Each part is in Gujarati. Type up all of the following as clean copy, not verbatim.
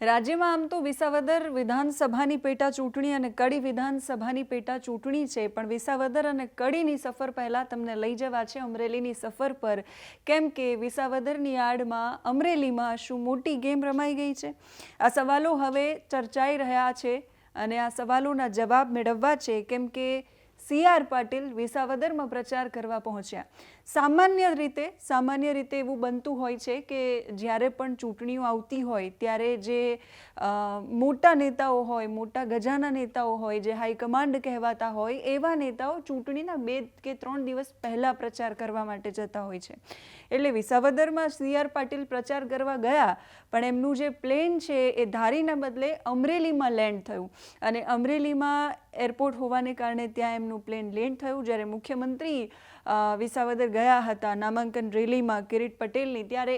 રાજ્યમાં આમ તો વિસાવદર વિધાનસભાની પેટા ચૂંટણી અને કડી વિધાનસભાની પેટા ચૂંટણી છે, પણ વિસાવદર અને કડીની સફર પહેલા તમને લઈ જવા છે અમરેલીની સફર પર, કેમ કે વિસાવદરની આડમાં અમરેલીમાં શું મોટી ગેમ રમાઈ ગઈ છે? આ સવાલો હવે ચર્ચાઈ રહ્યા છે અને આ સવાલોના જવાબ મેળવવા છે, કેમ કે CR પાટીલ વિસાવદરમાં પ્રચાર કરવા પહોંચ્યા. સામાન્ય રીતે એવું બનતું હોય છે કે જ્યારે પણ ચૂંટણીઓ આવતી હોય ત્યારે જે મોટા નેતાઓ હોય, મોટા ગજાના નેતાઓ હોય, જે હાઈકમાન્ડ કહેવાતા હોય, એવા નેતાઓ ચૂંટણીના 2 કે 3 દિવસ પહેલાં પ્રચાર કરવા માટે જતા હોય છે. એટલે વિસાવદરમાં CR પાટીલ પ્રચાર કરવા ગયા, પણ એમનું જે પ્લેન છે એ ધારીના બદલે અમરેલીમાં લેન્ડ થયું અને અમરેલીમાં એરપોર્ટ હોવાને કારણે ત્યાં એમનું પ્લેન લેન્ડ થયું. જ્યારે મુખ્યમંત્રી વિસાવદર ગયા હતા નામાંકન રેલીમાં કિરીટ પટેલની, ત્યારે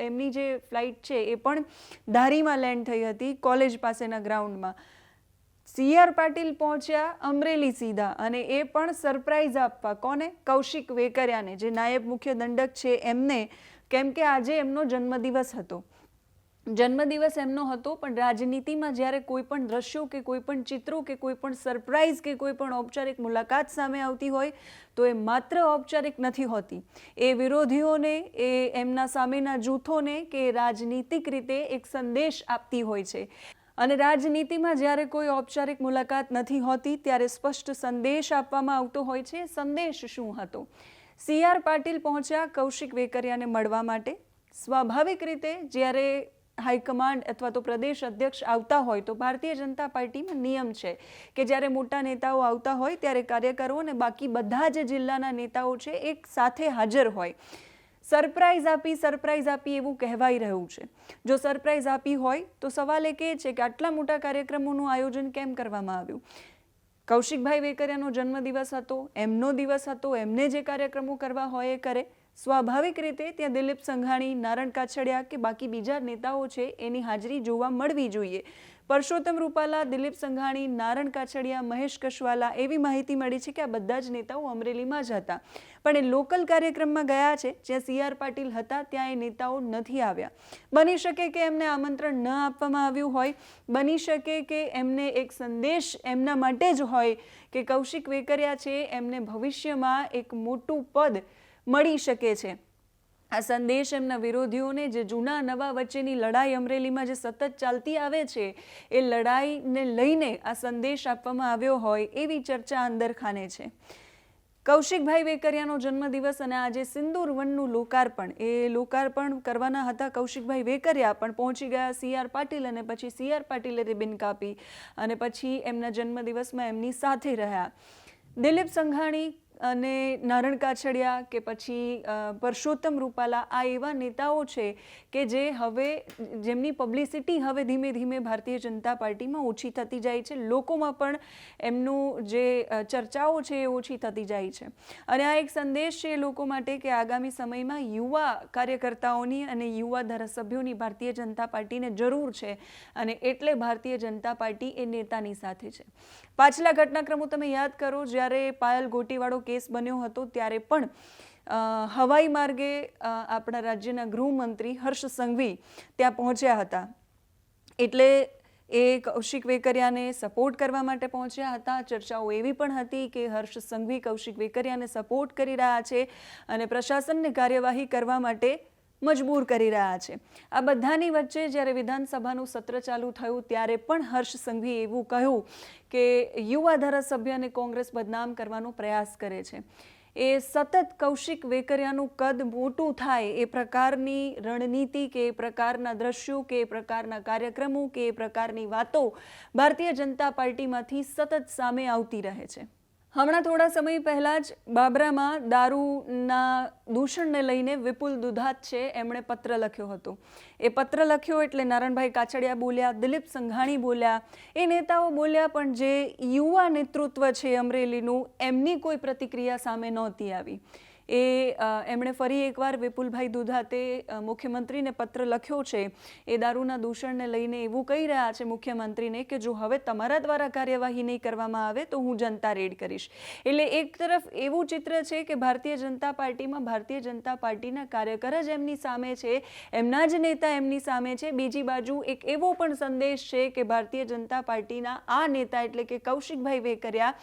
એમની જે ફ્લાઇટ છે એ પણ ધારીમાં લેન્ડ થઈ હતી, કોલેજ પાસેના ગ્રાઉન્ડમાં. CR પાટીલ પહોંચ્યા અમરેલી સીધા, અને એ પણ સરપ્રાઇઝ આપવા. કોને? કૌશિક વેકરિયાને, જે નાયબ મુખ્ય દંડક છે એમને, કેમ કે આજે એમનો જન્મદિવસ હતો. જન્મદિવસ એમનો હતો, પણ રાજનીતિમાં જ્યારે કોઈ પણ દ્રશ્યો કે કોઈ પણ ચિત્રો કે કોઈ પણ સરપ્રાઇઝ કે કોઈ પણ ઔપચારિક મુલાકાત સામે આવતી હોય તો એ માત્ર ઔપચારિક નથી હોતી. એ વિરોધીઓને, એ એમના સામેના જૂથોને કે રાજનીતિક રીતે એક સંદેશ આપતી હોય છે. અને રાજનીતિમાં જ્યારે કોઈ ઔપચારિક મુલાકાત નથી હોતી ત્યારે સ્પષ્ટ સંદેશ આપવામાં આવતો હોય છે. સંદેશ શું હતો? CR પાટીલ પહોંચ્યા કૌશિક વેકરિયાને મળવા માટે. સ્વાભાવિક રીતે જ્યારે હાઈકમાન્ડ અથવા તો પ્રદેશ અધ્યક્ષ આવતા હોય તો ભારતીય જનતા પાર્ટીમાં નિયમ છે કે જ્યારે મોટા નેતાઓ આવતા હોય ત્યારે કાર્યકરો અને બાકી બધા જ જિલ્લાના નેતાઓ છે એક સાથે હાજર હોય. સરપ્રાઇઝ આપી એવું કહેવાઈ રહ્યું છે. જો સરપ્રાઇઝ આપી હોય તો સવાલ એક એ છે કે આટલા મોટા કાર્યક્રમોનું આયોજન કેમ કરવામાં આવ્યું? કૌશિકભાઈ વેકરિયાનો જન્મદિવસ હતો, એમનો દિવસ હતો, એમને જે કાર્યક્રમો કરવા હોય એ કરે. સ્વાભાવિક રીતે ત્યાં દિલીપ સંઘાણી, નારણ કાછડિયા કે બાકી બીજા નેતાઓ છે એની હાજરી જોવા મળવી જોઈએ. પરસોત્તમ રૂપાલા, દિલીપ સંઘાણી, નારણ કાછડિયા, મહેશ કશવાલા, એવી માહિતી મળી છે કે આ બધા જ નેતાઓ અમરેલીમાં જ હતા. પણ એ લોકલ કાર્યક્રમમાં ગયા છે જ્યાં CR પાટીલ હતા, ત્યાં એ નેતાઓ નથી આવ્યા. બની શકે કે એમને આમંત્રણ ન આપવામાં આવ્યું હોય, બની શકે કે એમને એક સંદેશ એમના માટે જ હોય કે કૌશિક વેકરિયા છે એમને ભવિષ્યમાં એક મોટું પદ મળી શકે છે. આ સંદેશ એમના વિરોધીઓને, જે જૂના નવા વચ્ચેની લડાઈ અમરેલીમાં જે સતત ચાલતી આવે છે, એ લડાઈને લઈને આ સંદેશ આપવામાં આવ્યો હોય એવી ચર્ચા અંદર ખાને છે. કૌશિકભાઈ વેકરિયાનો જન્મદિવસ અને આજે સિંદૂર વનનું લોકાર્પણ કરવાના હતા કૌશિકભાઈ વેકરિયા, પણ પહોંચી ગયા CR પાટીલ અને પછી CR પાટીલે રિબિન કાપી અને પછી એમના જન્મદિવસમાં એમની સાથે રહ્યા. દિલીપ સંઘાણી અને નારણ કાછડિયા કે પછી પરસોત્તમ રૂપાલા, આ એવા નેતાઓ છે કે જેમની પબ્લિસિટી હવે ધીમે ધીમે ભારતીય જનતા પાર્ટીમાં ઓછી થતી જાય છે. લોકોમાં પણ એમનું જે ચર્ચાઓ છે એ ઓછી થતી જાય છે. અને આ એક સંદેશ છે લોકો માટે કે આગામી સમયમાં યુવા કાર્યકર્તાઓની અને યુવા ધારાસભ્યોની ભારતીય જનતા પાર્ટીને જરૂર છે, અને એટલે ભારતીય જનતા પાર્ટી એ નેતાની સાથે છે. પાછલા ઘટનાક્રમો તમે યાદ કરો, જ્યારે પાયલ ગોટીવાળો કેસ બન્યો હતો ત્યારે પણ હવાઈ માર્ગે આપણા રાજ્યના ગૃહમંત્રી હર્ષ સંઘવી ત્યાં પહોંચ્યા હતા. એટલે એ કૌશિક વેકરિયાને સપોર્ટ કરવા માટે પહોંચ્યા હતા. ચર્ચાઓ એવી પણ હતી કે હર્ષ સંઘવી કૌશિક વેકરિયાને સપોર્ટ કરી રહ્યા છે અને પ્રશાસનને કાર્યવાહી કરવા માટે મજબૂર કરી રહ્યા છે. આ બધાની વચ્ચે જ્યારે વિધાનસભાનું સત્ર ચાલુ થયું ત્યારે પણ હર્ષ સંઘવીએ એવું કહ્યું કે યુવા ધારાસભ્યને કોંગ્રેસ બદનામ કરવાનો પ્રયાસ કરે છે. એ સતત કૌશિક વેકરિયાનું કદ મોટું થાય એ પ્રકારની રણનીતિ કે એ પ્રકારના દ્રશ્યો કે એ પ્રકારના કાર્યક્રમો કે એ પ્રકારની વાતો ભારતીય જનતા પાર્ટીમાંથી સતત સામે આવતી રહે છે. હમણાં થોડા સમય પહેલાં જ બાબરામાં દારૂના દૂષણને લઈને વિપુલ દુધાત છે એમણે પત્ર લખ્યો હતો. એ પત્ર લખ્યો એટલે નારણભાઈ કાછડિયા બોલ્યા, દિલીપ સંઘાણી બોલ્યા, એ નેતાઓ બોલ્યા, પણ જે યુવા નેતૃત્વ છે અમરેલીનું, એમની કોઈ પ્રતિક્રિયા સામે નહોતી આવી. એમણે ફરી એકવાર વિપુલભાઈ દુધાતે મુખ્યમંત્રીને પત્ર લખ્યો છે। એ દારૂના દૂષણને લઈને એવું કહી રહ્યા છે મુખ્યમંત્રીને કે જો હવે તમારા દ્વારા કાર્યવાહી નહીં કરવામાં આવે તો હું જનતા રેડ કરીશ। એટલે એક તરફ એવું ચિત્ર છે કે ભારતીય જનતા પાર્ટીમાં ભારતીય જનતા પાર્ટીના કાર્યકર જ એમની સામે છે, એમના જ નેતા એમની સામે છે। બીજી બાજુ એક એવો પણ સંદેશ છે કે ભારતીય જનતા પાર્ટીના આ નેતા એટલે કે કૌશિકભાઈ વેકરિયા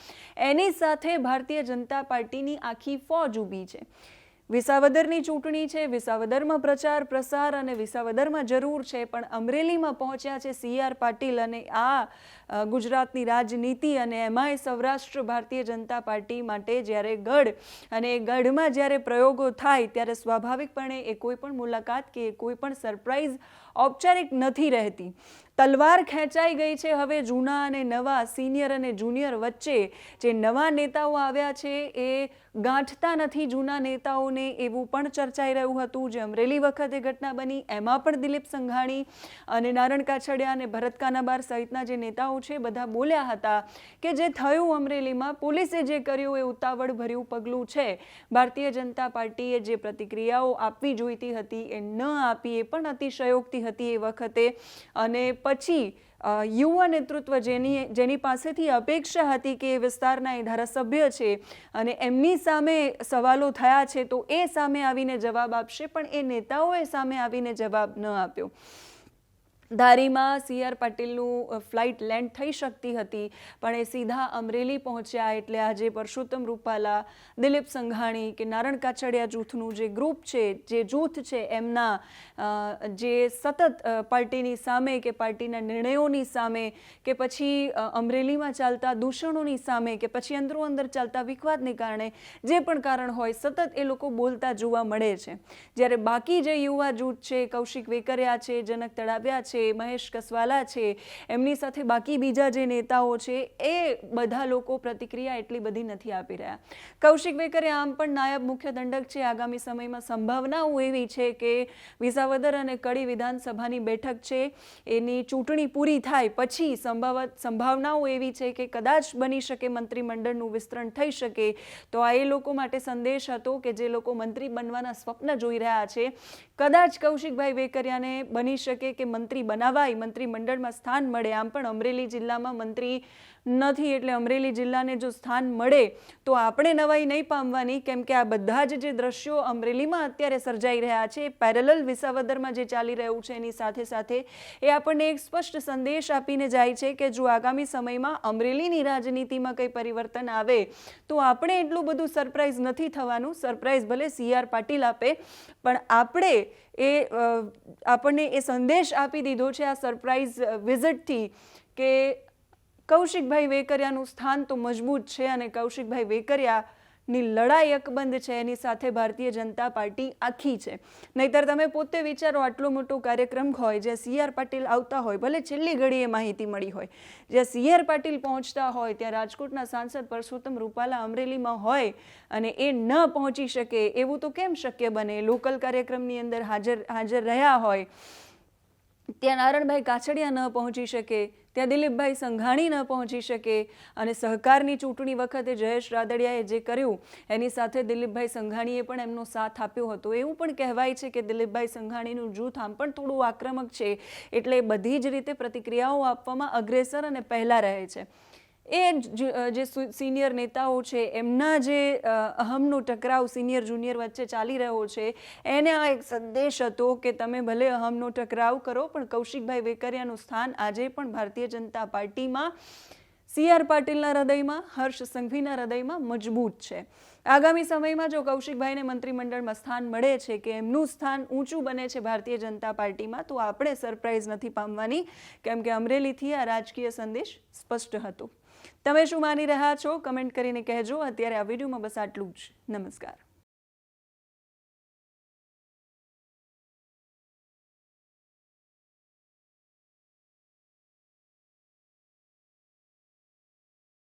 એની સાથે ભારતીય જનતા પાર્ટીની આખી ફોજ ઊભી છે। વિસાવદરની ચૂંટણી છે, વિસાવદરમાં પ્રચાર પ્રસાર અને વિસાવદરમાં જરૂર છે, પણ અમરેલીમાં પહોંચ્યા છે CR પાટીલ અને આ ગુજરાતની રાજનીતિ અને એમાંય સૌરાષ્ટ્ર ભારતીય જનતા પાર્ટી માટે જ્યારે ગઢ અને એ ગઢમાં જ્યારે પ્રયોગો થાય ત્યારે સ્વાભાવિકપણે એ કોઈ પણ મુલાકાત કે કોઈ પણ સરપ્રાઇઝ ઔપચારિક નથી રહેતી। તલવાર ખેંચાઈ ગઈ છે હવે જૂના અને નવા, સિનિયર અને જુનિયર વચ્ચે। જે નવા નેતાઓ આવ્યા છે એ ગાંઠતા નથી જૂના નેતાઓને, એવું પણ ચર્ચાઈ રહ્યું હતું। જે અમરેલી વખતે ઘટના બની એમાં પણ દિલીપ સંઘાણી અને નારણ કાછડિયા અને ભરત કાનાબાર સહિતના જે નેતાઓ છે બધા બોલ્યા હતા કે જે થયું અમરેલીમાં, પોલીસે જે કર્યું એ ઉતાવળ ભર્યું પગલું છે। ભારતીય જનતા પાર્ટીએ જે પ્રતિક્રિયાઓ આપવી જોઈતી હતી એ ન આપી, એ પણ અતિશયોક્તિ હતી એ વખતે। અને પછી યુવા નેતૃત્વ જેની પાસેથી અપેક્ષા હતી કે એ વિસ્તારના એ ધારાસભ્ય છે અને એમની સામે સવાલો થયા છે તો એ સામે આવીને જવાબ આપશે, પણ એ નેતાઓએ સામે આવીને જવાબ ન આપ્યો। ધારીમાં CR પાટીલનું ફ્લાઇટ લેન્ડ થઈ શકતી હતી પણ એ સીધા અમરેલી પહોંચ્યા। એટલે આજે પરસોત્તમ રૂપાલા, દિલીપ સંઘાણી કે નારણ કાછડિયા જૂથનું જે ગ્રુપ છે, જે જૂથ છે, એમના જે સતત પાર્ટીની સામે કે પાર્ટીના નિર્ણયોની સામે કે પછી અમરેલીમાં ચાલતા દૂષણોની સામે કે પછી અંદરો અંદર ચાલતા વિવાદને કારણે જે પણ કારણ હોય સતત એ લોકો બોલતા જોવા મળે છે। જ્યારે બાકી જે યુવા જૂથ છે, કૌશિક વેકરિયા છે, જનક તળાવિયા છે, મહેશ કસવાલા છે, એમની સાથે બાકી બીજા જે નેતાઓ છે એ બધા લોકો પ્રતિક્રિયા એટલી બધી નથી આપી રહ્યા। કૌશિક વેકરિયા આમ પણ નાયબ મુખ્ય દંડક છે। આગામી સમયમાં સંભાવનાઓ એવી છે કે વિસાવદર અને કડી વિધાનસભાની બેઠક છે એની ચૂંટણી પૂરી થાય પછી સંભાવનાઓ એવી છે કે કદાચ બની શકે મંત્રીમંડળનું વિસ્તરણ થઈ શકે। તો આ એ લોકો માટે સંદેશ હતો કે જે લોકો મંત્રી બનવાના સ્વપ્ન જોઈ રહ્યા છે, કદાચ કૌશિકભાઈ વેકરિયાને બની શકે કે મંત્રી બનાવાય, મંત્રીમંડળમાં સ્થાન મળે। આમ પણ અમરેલી જિલ્લામાં મંત્રી નથી એટલે અમરેલી જિલ્લાને જો સ્થાન મળે તો આપણે નવાઈ નહીં પામવાની, કેમ કે આ બધા જ જે દ્રશ્યો અમરેલીમાં અત્યારે સર્જાઈ રહ્યા છે, પેરેલલ વિસાવદરમાં જે ચાલી રહ્યું છે એની સાથે સાથે એ આપણને એક સ્પષ્ટ સંદેશ આપીને જાય છે કે જો આગામી સમયમાં અમરેલીની રાજનીતિમાં કંઈ પરિવર્તન આવે તો આપણે એટલું બધું સરપ્રાઇઝ નથી થવાનું। સરપ્રાઇઝ ભલે CR પાટીલ આપે, પણ આપણને એ સંદેશ આપી દીધો છે આ સરપ્રાઇઝ વિઝિટથી કે કૌશિકભાઈ વેકરિયાનું સ્થાન તો મજબૂત છે અને કૌશિકભાઈ વેકરિયાની લડાઈ અકબંધ છે, એની સાથે ભારતીય જનતા પાર્ટી આખી છે। નહીતર તમે પોતે વિચારો, આટલો મોટો કાર્યક્રમ હોય જ્યાં CR પાટીલ આવતા હોય, ભલે છેલ્લી ઘડીએ માહિતી મળી હોય, જ્યાં CR પાટીલ પહોંચતા હોય, ત્યાં રાજકોટના સાંસદ પરસોત્તમ રૂપાલા અમરેલીમાં હોય અને એ ન પહોંચી શકે એવું તો કેમ શક્ય બને? લોકલ કાર્યક્રમની અંદર હાજર રહ્યા હોય, ત્યાં નારણભાઈ કાછડિયા ન પહોંચી શકે, ત્યાં દિલીપભાઈ સંઘાણી ન પહોંચી શકે અને સહકારની ચૂંટણી વખતે જયેશ રાદડિયાએ જે કર્યું એની સાથે દિલીપભાઈ સંઘાણીએ પણ એમનો સાથ આપ્યો હતો। એવું પણ કહેવાય છે કે દિલીપભાઈ સંઘાણીનું જૂથ આમ પણ થોડું આક્રમક છે, એટલે બધી જ રીતે પ્રતિક્રિયાઓ આપવામાં અગ્રેસર અને પહેલા રહે છે। એ જે સિનિયર નેતાઓ છે એમના જે અહમનો ટકરાવ સિનિયર જુનિયર વચ્ચે ચાલી રહ્યો છે એને આ એક સંદેશ હતો કે તમે ભલે અહમનો ટકરાવ કરો પણ કૌશિકભાઈ વેકરિયાનું સ્થાન આજે પણ ભારતીય જનતા પાર્ટીમાં CR પાટીલના હૃદયમાં, હર્ષ સંઘવીના હૃદયમાં મજબૂત છે। આગામી સમયમાં જો કૌશિકભાઈને મંત્રીમંડળમાં સ્થાન મળે છે કે એમનું સ્થાન ઊંચું બને છે ભારતીય જનતા પાર્ટીમાં તો આપણે સરપ્રાઇઝ નથી પામવાની, કેમ કે અમરેલીથી આ રાજકીય સંદેશ સ્પષ્ટ હતો। તમે શું માની રહ્યા છો કમેન્ટ કરીને કહેજો। અત્યારે આ વિડીયોમાં બસ આટલું જ। નમસ્કાર।